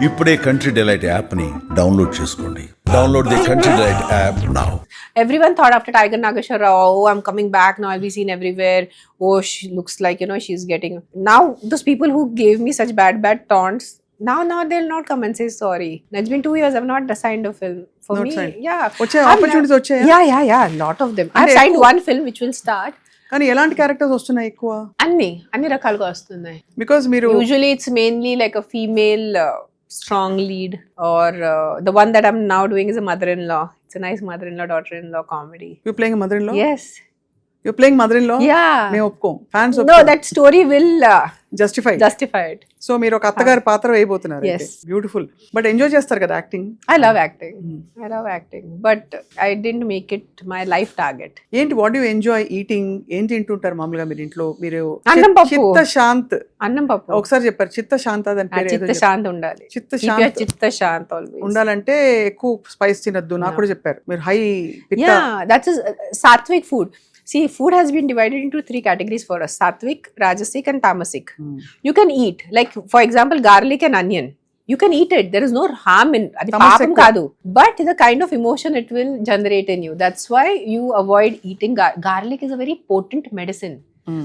ఇప్పుడే country delight app ని download చేసుకోండి. Download the country delight app now. Everyone thought after Tiger Nageshwar Rao, oh, I'm coming back now, I'll be seen everywhere. Oh, she looks like, she's getting. Now, those people who gave me such bad taunts, now they'll not come and say sorry. It's been 2 years, I've not signed a film. For Not me, signed. yeah. వచ్చే opportunities వచ్చాయా? Yeah, lot of them. I've signed one film which will start. కానీ ఎలాంటి characters వస్తున్నాయి ఎక్కువ? అన్ని రకాలుగా వస్తున్నాయి. Because మీరు Usually it's mainly like a female strong lead, or the one that I'm now doing is a mother-in-law. It's a nice mother-in-law, daughter-in-law comedy. You playing mother in law? Yes. You playing mother in law? Yeah. మేము ఒప్పుకోం. Fans No, that story will justify it. So మీరు ఒక అత్తగారి పాత్ర వేయబోతున్నారు. Yes. Beautiful. But enjoy చేస్తారు కదా acting? I love acting, but I didn't make it my life target. ఏంటి వాట్ యు ఎంజాయ్ ఈటింగ్? ఏం తింటుంటారు మామూలుగా మీరు ఇంట్లో? మీరు అన్నం పప్పు. చిత్త శాంత్ అన్నం పప్పు. ఒకసారి చెప్పారు చిత్త శాంత దాని పేరు ఏదో చిత్త శాంత ఉండాలి. చిత్త శాంత చిత్త శాంత always. ఉండాలంటే ఎక్కువ స్పైస్ తినొద్దు. నాకు కూడా చెప్పారు మీరు హై పిత్త. Yeah, that's sattvic food. See, food has been divided into 3 categories for us: sattvic, rajasic, and tamasic. You can eat, like for example, garlic and onion. You can eat it. There is no harm in adi paapam kaadu. But the kind of emotion it will generate in you. That's why you avoid eating garlic. Is a very potent medicine.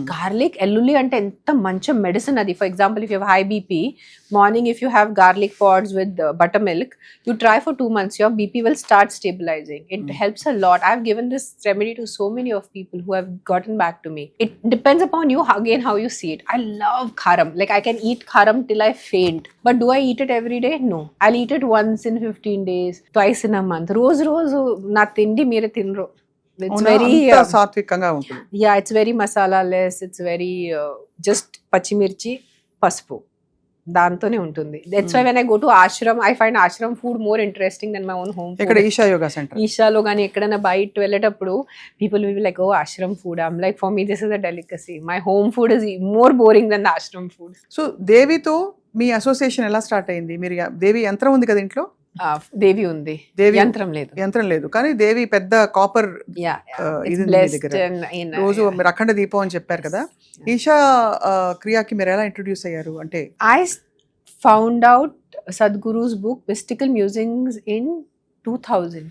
Garlic, ఎల్లుల్లి అంటే ఎంత మంచి medicine అది. For example if you have high BP, morning if you have garlic pods with butter milk, you try for 2 months, your BP will start stabilizing. It helps a lot. I've given this remedy to so many of people who have gotten back to me. It depends upon you again how you see it. I love kharam. Like I can eat kharam till I faint. But do I eat it every day? No. I'll eat it once in 15 days, twice in a month. రోజు నా తిండి మీరే తినరు. It's very సాత్వికంగా ఉంటుంది. Yeah, it's very masala less. It's very just పచ్చిమిర్చి, పసుపు దాంతోనే ఉంటుంది. That's why when I go to ashram, I find ashram food more interesting than my own home food. ఇక్కడ ఈషా యోగా సెంటర్ ఈషాలో కానీ ఎక్కడైనా బయట వెళ్ళేటప్పుడు people will be like, oh, ashram food. I'm like, for me this is a delicacy. My home food is more boring than the ashram food. So దేవితో మీ association ఎలా start అయింది? మీరు దేవి యంత్రం ఉంది కదా ఇంట్లో? దేవి ఉంది, దేవి యంత్రం లేదు. కానీ దేవి పెద్ద కాపర్ ఇది ఉంది మీ దగ్గర. రోజు మీరు అఖండ దీపం అని చెప్పారు కదా. ఈషా క్రియాకి మీరు ఎలా ఇంట్రొడ్యూస్ అయ్యారు? అంటే I found out Sadhguru's book Mystical Musings in 2000.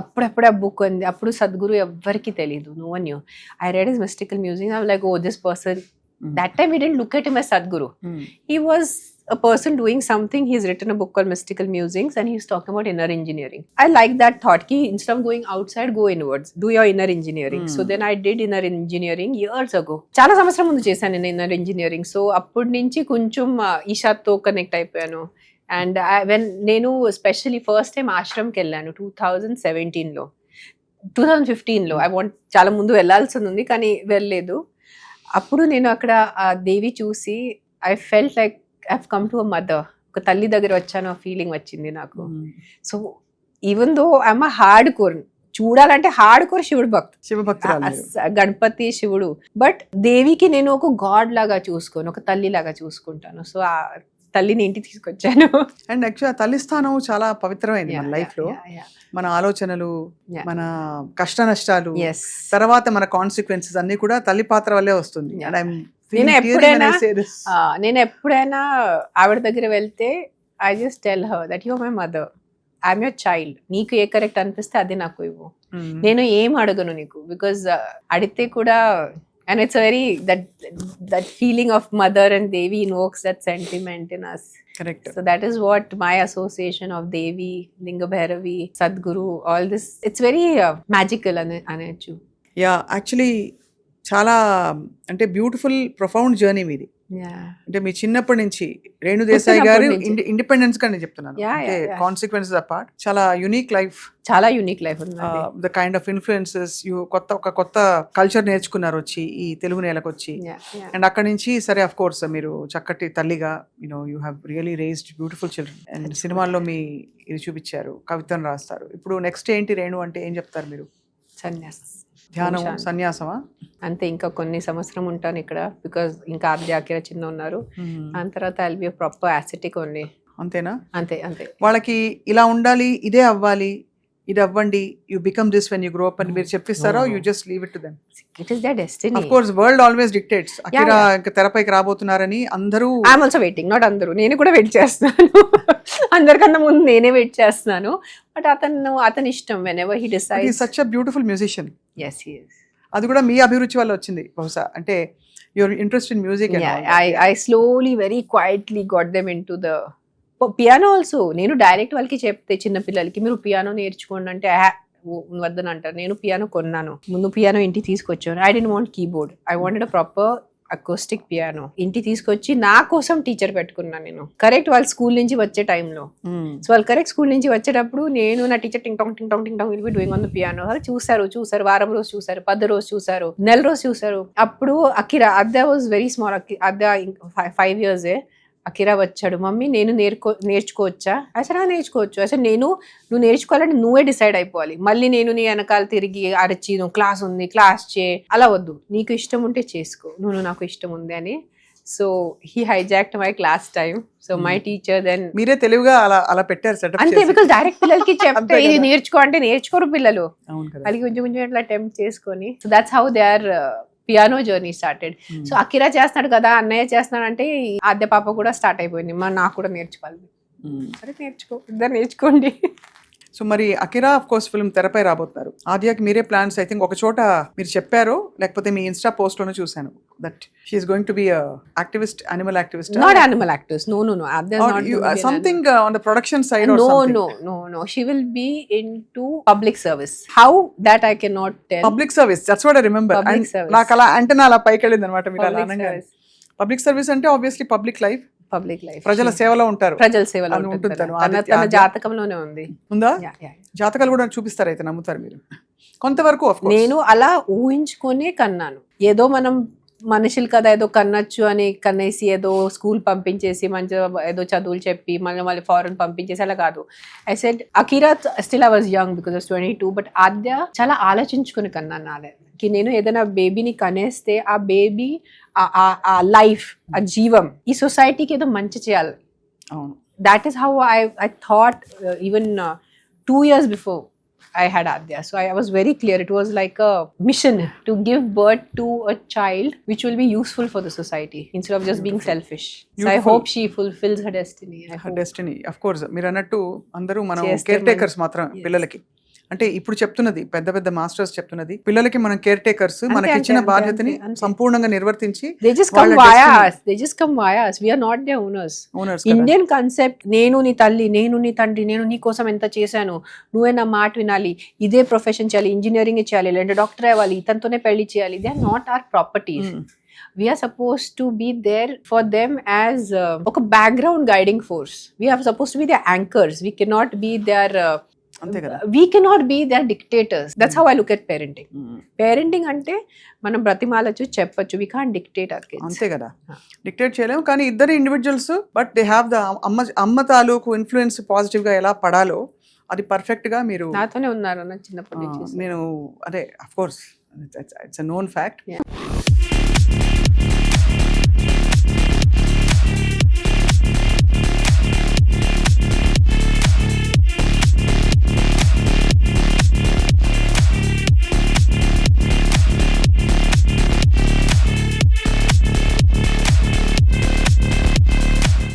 అప్పుడప్పుడు ఆ బుక్ ఉంది. అప్పుడు సద్గురు ఎవ్వరికి తెలీదు. No one knew. I read his Mystical Musings. I was like, oh, this person. That time we didn't look at him as Sadhguru. He was a person doing something. He's written a book called Mystical Musings and he's talking about inner engineering. I like that thought ki instead of going outside, go inwards, do your inner engineering. So then I did inner engineering years ago. చాలా సంవత్సరం ముందు చేశాను నేను inner engineering. So అప్పటి నుంచి కొంచెం ఈషాతో connect అయిపోయాను. And నేను స్పెషల్లీ ఫస్ట్ టైం ఆశ్రమ్కి వెళ్ళాను 2017లో, 2015లో. చాలా ముందు వెళ్ళాల్సి ఉంది కానీ వెళ్ళలేదు. అప్పుడు నేను అక్కడ ఆ దేవి చూసి I felt like I have come to a mother. ఒక తల్లి దగ్గర వచ్చాను ఆ ఫీలింగ్ వచ్చింది నాకు. So even though I'm a hard core, చూడాలంటే హార్డ్ కోర్ శివ భక్తురాలు, గణపతి శివుడు. బట్ దేవికి నేను ఒక గాడ్ లాగా చూసుకోను, ఒక తల్లి లాగా చూసుకుంటాను. సో ఆ తల్లిని ఇంటికి తీసుకొచ్చాను. అండ్ యాక్చువల్ తల్లి స్థానం చాలా పవిత్రమైంది మన లైఫ్ లో. మన ఆలోచనలు, మన కష్ట నష్టాలు, తర్వాత మన కాన్సిక్వెన్సెస్ అన్ని కూడా తల్లి పాత్ర వల్లే వస్తుంది. నేను ఎప్పుడైనా ఆవిడ దగ్గర వెళ్తే I just tell her that you are my mother, I'm your child. నీకు ఏ కరెక్ట్ అనిపిస్తే అది నాకు ఇవ్వు. నేను ఏం అడగను నీకు, బికాజ్ అడిగితే కూడా. And it's very that feeling of mother and Devi invokes that sentiment in us. Correct. So that is what my association of Devi, Linga Bhairavi, Sadhguru, all this, it's very magical anachu. Yeah, actually చాలా అంటే beautiful profound journey మీది. అంటే మీ చిన్నప్పటి నుంచి రేణు దేశాయ్ గారు independence గా నేను చెప్తున్నాను, అంటే కాన్సిక్వెన్సెస్ అపార్ట్ చాలా యూనిక్ లైఫ్ ఉంది. ద కైండ్ ఆఫ్ ఇన్ఫ్లుయెన్సెస్ ఒక కొత్త కల్చర్ నేర్చుకున్నారు వచ్చి ఈ తెలుగు నేలకు వచ్చి. అండ్ అక్కడి నుంచి సరే అఫ్ కోర్స్ మీరు చక్కటి తల్లిగా you have really raised beautiful children. And సినిమాల్లో మీ ఇది చూపించారు, కవితను రాస్తారు. ఇప్పుడు నెక్స్ట్ ఏంటి రేణు అంటే ఏం చెప్తారు మీరు? ధ్యానం, సన్యాసమా? అంతే, ఇంకా కొన్ని సంవత్సరం ఉంటాను ఇక్కడ, బికాజ్ ఇంకా ఆద్యాకిర చిన్న ఉన్నారు. దాని తర్వాత I'll be proper ascetic only. అంతేనా? అంతే. వాళ్ళకి ఇలా ఉండాలి, ఇదే అవ్వాలి, ఇది అవ్వండి, you become this when you grow up అని మీరు చెప్పిస్తారో you just leave it to them? It is their destiny. Of course world always dictates. Akira ఇంకా తెరపైకి రాబోతున్నారని అందరూ. ఐఎమ్ ఆల్సో వెయిటింగ్, నాట్ అందరూ, నేను కూడా వెయిట్ చేస్తున్నాను. అందరికన్నా ముందు నేనే వెయిట్ చేస్తున్నాను. బట్ అతని ఇష్టం, when ever he decides. Such a beautiful musician. yes he is. అది కూడా మీ అభిరుచి వల్ల వచ్చింది బహుశా, అంటే your interest in music. I slowly very quietly got them into the piano also. నేను డైరెక్ట్ వాళ్ళకి చెప్తే చిన్న పిల్లలకి మీరు పియానో నేర్చుకోండి అంటే వద్దని అంటారు. నేను పియానో కొన్నాను, ముందు పియానో ఇంటికి తీసుకొచ్చాను. I don't want keyboard, I wanted a proper acoustic piano. ఇంటికి తీసుకొచ్చి నా కోసం టీచర్ పెట్టుకున్నాను నేను. కరెక్ట్ వాళ్ళు స్కూల్ నుంచి వచ్చే టైంలో, సో వాళ్ళు కరెక్ట్ స్కూల్ నుంచి వచ్చేటప్పుడు నేను నా టీచర్ టింగ్ టాంగ్ టింగ్ టాంగ్ టింగ్ టాంగ్ will be doing on the piano. చూసారు వారం రోజు చూసారు, 10 రోజు చూసారు, నెల రోజు చూసారు. అప్పుడు Akira అద్దా was very small. అద్దా 5 years. Akira వచ్చాడు, మమ్మీ నేను నేర్చుకోవచ్చా? అసలు నేర్చుకోవచ్చు. అసలు నువ్వు నేర్చుకోవాలంటే నువ్వే డిసైడ్ అయిపోవాలి. మళ్ళీ నేను నీ వెనకాల తిరిగి అరచి నువ్వు క్లాస్ ఉంది క్లాస్ చే అలా వద్దు, నీకు ఇష్టం ఉంటే చేసుకో, నువ్వు నాకు ఇష్టం ఉంది అని. So he hijacked my class time. So my teacher then మీరే తెలివిగా అలా పెట్టారు సెటప్ అంతే. బికాస్ డైరెక్ట్ పిల్లలకి చెప్తే ఇది నేర్చుకో అంటే నేర్చుకోరు పిల్లలు. అవును కదా. వాళ్ళకి కొంచెం కొంచెం అట్లా అటెంప్ట్ చేసుకొని, so that's how their piano journey started. So Akira చేస్తున్నాడు కదా, అన్నయ్య చేస్తున్నాడు అంటే ఆద్య పాప కూడా స్టార్ట్ అయిపోయింది, నాకు కూడా నేర్చుకోవాలి. సరే ఇద్దరు నేర్చుకోండి. సో మరి అకిరా ఆఫ్ కోర్స్ ఫిల్మ్ తెరపై రాబోతున్నారు. ఆద్యాకి మీరే ప్లాన్స్ ఐ థింక్ ఒక చోట మీరు చెప్పారు, లేకపోతే మీ ఇన్స్టా పోస్ట్ లోనే చూసాను, that she is going to be activist, animal activist. Not animal activist, no Aadya not something on the production side or something. No she will be into public service. How that I cannot tell. Public service, that's what I remember. నాకు అలా అంటే అలా పైకి వెళ్ళింది అనమాట మీరు అలా అనగా. పబ్లిక్ సర్వీస్ అంటే ఆబ్వియస్లీ పబ్లిక్ లైఫ్, ప్రజల సేవలో ఉంటారు. ప్రజల సేవలో ఉంటుంది. తన జాతకంలోనే ఉంది. ఉందా? జాతకాలు కూడా చూపిస్తారు అయితే, నమ్ముతారు మీరు కొంతవరకు? నేను అలా ఊహించుకునే కన్నాను. ఏదో మనం మనుషులు కదా ఏదో కన్నచ్చు అని కన్నేసి ఏదో స్కూల్ పంపించేసి మంచిగా ఏదో చదువులు చెప్పి మళ్ళీ ఫారెన్ పంపించేసి అలా కాదు. I said Akira still I was young because of 22, but Aadya చాలా ఆలోచించుకుని కన్నాను నాకి. నేను ఏదైనా బేబీని కనేస్తే ఆ బేబీ ఆ లైఫ్, ఆ జీవం ఈ సొసైటీకి ఏదో మంచి చేయాలి. That is how I thought even 2 years before I had Adya. So I was very clear. It was like a mission to give birth to a child which will be useful for the society instead of just being selfish. So I hope she fulfills her destiny. Her destiny. Of course. మీరు అన్నట్టు అందరూ మనం care takers మాత్రం పిల్లలకి. అంటే ఇప్పుడు చెప్తున్నది పెద్ద పెద్ద మాస్టర్స్ చెప్తున్నది, పిల్లలకి మనం కేర్ టేకర్స్, మనకి ఇచ్చిన బాధ్యతని సంపూర్ణంగా నిర్వర్తించి. They just come via us. We are not their owners. Indian concept, నేను నీ తల్లి, నేను నీ తండ్రి, నేను నీ కోసం ఎంత చేశాను, నువ్వే నా మాట వినాలి, ఇదే ప్రొఫెషన్ చేయాలి, ఇంజనీరింగ్ చేయాలి, లేదంటే డాక్టర్ అవ్వాలి, ఇతనితోనే పెళ్లి చేయాలి. They are not our properties. We are supposed to be there for them as a background guiding force. We are supposed to be their anchors. We cannot be their we cannot be their dictators. That's how I look at parenting. Parenting అంటే మనం బ్రతిమాలచ్చు, చెప్పచ్చు. We can't dictate our kids. అంతే కదా, dictate చేయలేము. కానీ ఇద్దరు individuals, but they have the అమ్మ తాలూకు ఇన్ఫ్లుయెన్స్ పాజిటివ్ గా ఎలా పడాలో అది పర్ఫెక్ట్ గా మీరు నాతోనే ఉన్నారు చిన్నప్పటి నుంచి. నేను అదే of course it's a known fact.